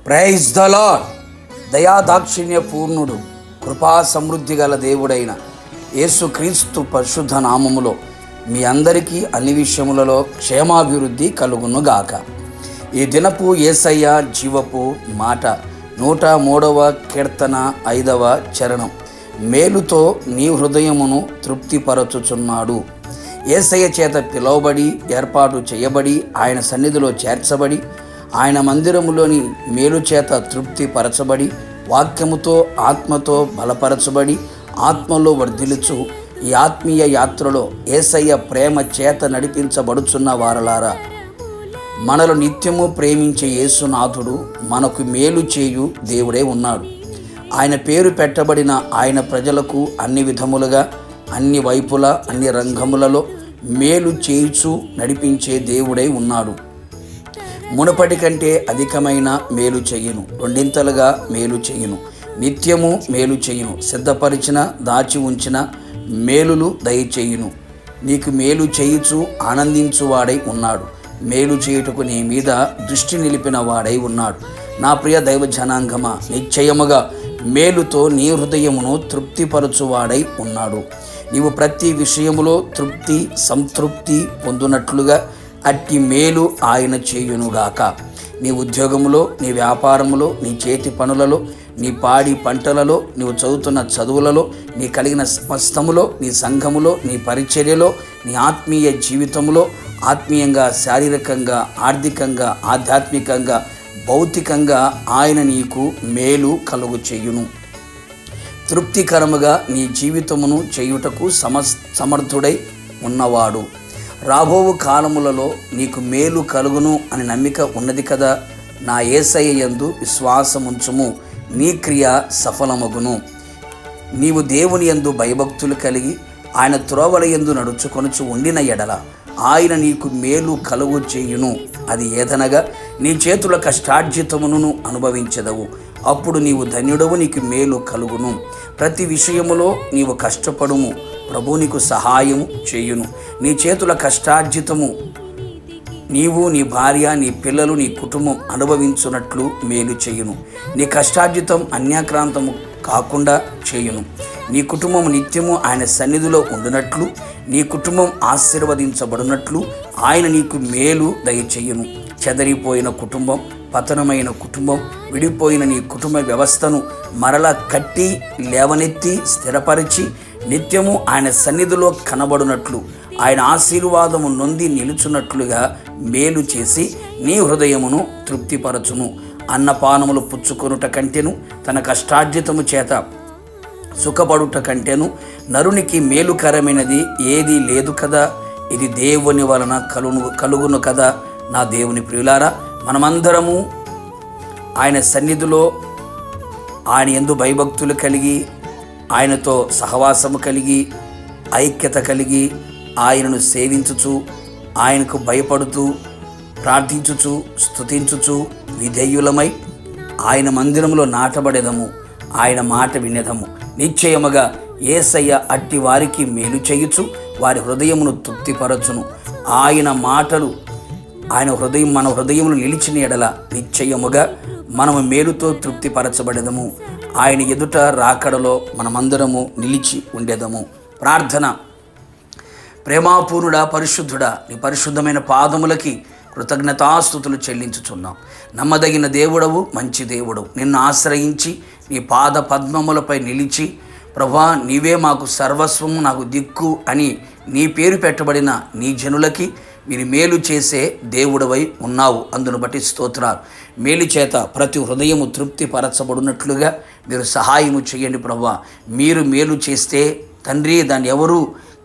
Praise the Lord. దయాదాక్షిణ్య పూర్ణుడు, కృపా సమృద్ధి గల దేవుడైన యేసుక్రీస్తు పరిశుద్ధ నామములో మీ అందరికీ అన్ని విషయములలో క్షేమాభివృద్ధి కలుగునుగాక. ఈ దినపు యేసయ్య జీవపు మాట 103వ కీర్తన 5వ చరణం. మేలుతో నీ హృదయమును తృప్తిపరచుచున్నాడు. యేసయ్య చేత పిలువబడి ఏర్పాటు చేయబడి ఆయన సన్నిధిలో చేర్చబడి ఆయన మందిరములోని మేలు చేత తృప్తి పరచబడి వాక్యముతో ఆత్మతో బలపరచబడి ఆత్మలో వర్ధిల్లుచు ఈ ఆత్మీయ యాత్రలో యేసయ్య ప్రేమ చేత నడిపించబడుచున్న వారలారా, మనలో నిత్యము ప్రేమించే యేసునాథుడు మనకు మేలు చేయు దేవుడే ఉన్నాడు. ఆయన పేరు పెట్టబడిన ఆయన ప్రజలకు అన్ని విధములుగా, అన్ని వైపులా, అన్ని రంగములలో మేలు చేయుచు నడిపించే దేవుడై ఉన్నాడు. మునుపటి కంటే అధికమైన మేలు చెయ్యును, రెండింతలుగా మేలు చెయ్యును, నిత్యము మేలు చెయ్యును, సిద్ధపరిచిన దాచి ఉంచిన మేలులు దయచేయును. నీకు మేలు చేయుచు ఆనందించువాడై ఉన్నాడు. మేలు చేయుటకు నీ మీద దృష్టి నిలిపిన వాడై ఉన్నాడు. నా ప్రియ దైవ జనాంగమా, నిశ్చయముగా మేలుతో నీ హృదయమును తృప్తిపరచువాడై ఉన్నాడు. నీవు ప్రతి విషయములో తృప్తి సంతృప్తి పొందునట్లుగా అట్టి మేలు ఆయన చేయునుగాక. నీ ఉద్యోగములో, నీ వ్యాపారములో, నీ చేతి పనులలో, నీ పాడి పంటలలో, నీవు చదువుతున్న చదువులలో, నీ కలిగిన సమస్తములో, నీ సంఘములో, నీ పరిచర్యలో, నీ ఆత్మీయ జీవితంలో, ఆత్మీయంగా, శారీరకంగా, ఆర్థికంగా, ఆధ్యాత్మికంగా, భౌతికంగా ఆయన నీకు మేలు కలుగు చేయును. తృప్తికరముగా నీ జీవితమును చేయుటకు సమర్థుడై ఉన్నవాడు. రాబోవు కాలములలో నీకు మేలు కలుగును అని నమ్మిక ఉన్నది కదా. నా యేసయ్య యందు విశ్వాసముంచుము, నీ క్రియ సఫలమగును. నీవు దేవుని యందు భయభక్తులు కలిగి ఆయన త్రోవల యందు నడుచుకొనుచు ఉండిన ఎడల ఆయన నీకు మేలు కలుగు చేయును. అది ఏదనగా నీ చేతుల కష్టార్జితమును అనుభవించదవు. అప్పుడు నీవు ధన్యుడవు, నీకు మేలు కలుగును. ప్రతి విషయములో నీవు కష్టపడుము, ప్రభు నీకు సహాయము చేయును. నీ చేతుల కష్టార్జితము నీవు, నీ భార్య, నీ పిల్లలు, నీ కుటుంబం అనుభవించున్నట్లు మేలు చేయును. నీ కష్టార్జితం అన్యాక్రాంతము కాకుండా చేయును. నీ కుటుంబం నిత్యము ఆయన సన్నిధిలో ఉండునట్లు, నీ కుటుంబం ఆశీర్వదించబడినట్లు ఆయన నీకు మేలు దయచేయును. చెదరిపోయిన కుటుంబం, పతనమైన కుటుంబం, విడిపోయిన నీ కుటుంబ వ్యవస్థను మరలా కట్టి లేవనెత్తి స్థిరపరిచి నిత్యము ఆయన సన్నిధిలో కనబడునట్లు, ఆయన ఆశీర్వాదము నొంది నిలుచున్నట్లుగా మేలు చేసి నీ హృదయమును తృప్తిపరచును. అన్నపానములు పుచ్చుకొనుట కంటెను, తన కష్టార్జితము చేత సుఖపడుట కంటెను నరునికి మేలుకరమైనది ఏదీ లేదు కదా. ఇది దేవుని వలన కలుగును కదా. నా దేవుని ప్రియులారా, మనమందరము ఆయన సన్నిధిలో ఆయన యందు భయభక్తులు కలిగి, ఆయనతో సహవాసము కలిగి, ఐక్యత కలిగి, ఆయనను సేవించుచు, ఆయనకు భయపడుతూ, ప్రార్థించుచు, స్తుతించుచు, విధేయులమై ఆయన మందిరములో నాటబడేదము, ఆయన మాట వినేదము. నిశ్చయముగా యేసయ్య అట్టి వారికి మేలు చేయుచు వారి హృదయమును తృప్తిపరచును. ఆయన మాటలు మన హృదయములు నిలిచిన ఎడల నిశ్చయముగా మనము మేలుతో తృప్తిపరచబడేదము. ఆయన ఎదుట రాకడలో మనమందరము నిలిచి ఉండేదము. ప్రార్థన. ప్రేమాపూర్ణుడా, పరిశుద్ధుడా, నీ పరిశుద్ధమైన పాదములకి కృతజ్ఞతాస్తుతులు చెల్లించుచున్నాం. నమ్మదగిన దేవుడవు, మంచి దేవుడవు. నిన్ను ఆశ్రయించి నీ పాద పద్మములపై నిలిచి, ప్రభా నీవే మాకు సర్వస్వము, నాకు దిక్కు అని నీ పేరు పెట్టబడిన నీ జనులకి మీరు మేలు చేసే దేవుడవై ఉన్నావు. అందును బట్టి స్తోత్రాలు. మేలు చేత ప్రతి హృదయము తృప్తి పరచబడినట్లుగా మీరు సహాయము చేయండి ప్రభువా. మీరు మేలు చేస్తే తండ్రి దాన్ని ఎవరు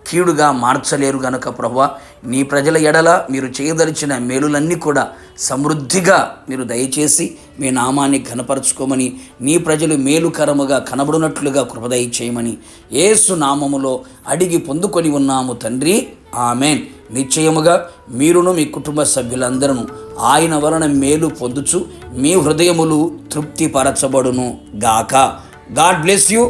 కీడుగా మార్చలేరు గనుక ప్రభువా, నీ ప్రజల ఎడల మీరు చేయదలిచిన మేలులన్నీ కూడా సమృద్ధిగా మీరు దయచేసి మీ నామాన్ని ఘనపరచుకోమని, నీ ప్రజలు మేలుకరముగా కనబడినట్లుగా కృపదయ చేయమని యేసు నామములో అడిగి పొందుకొని ఉన్నాము తండ్రి. ఆమెన్. నిశ్చయముగా మీరును మీ కుటుంబ సభ్యులందరూ ఆయన వలన మేలు పొందుచు మీ హృదయములు తృప్తిపరచబడును గాక. God bless you.